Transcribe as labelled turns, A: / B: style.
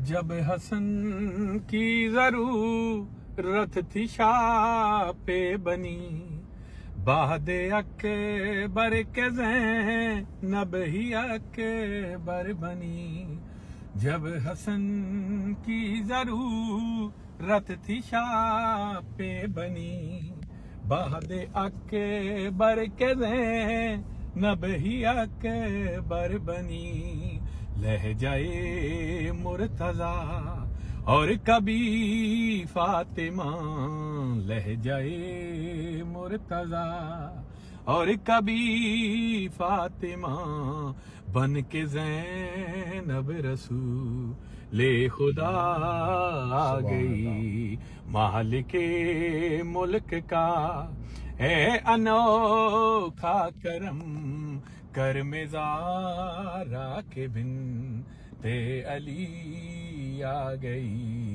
A: جب حسن کی ضرورت تھی شاہ پہ بنی، بعد اکبر کے زینب ہی اکبر بنی۔ جب حسن کی ضرورت تھی شاہ پہ بنی، بعد اکبر کے زینب ہی اکبر بنی۔ لہجۂ مرتضیٰ اور کبھی فاطمہ، لہجۂ مرتضیٰ اور کبھی فاطمہ، بن کے زینب رسول خدا آ گئی۔ مالک ملک کا اے انوکھا کرم، کرم زارا کے بنت علی آ گئی۔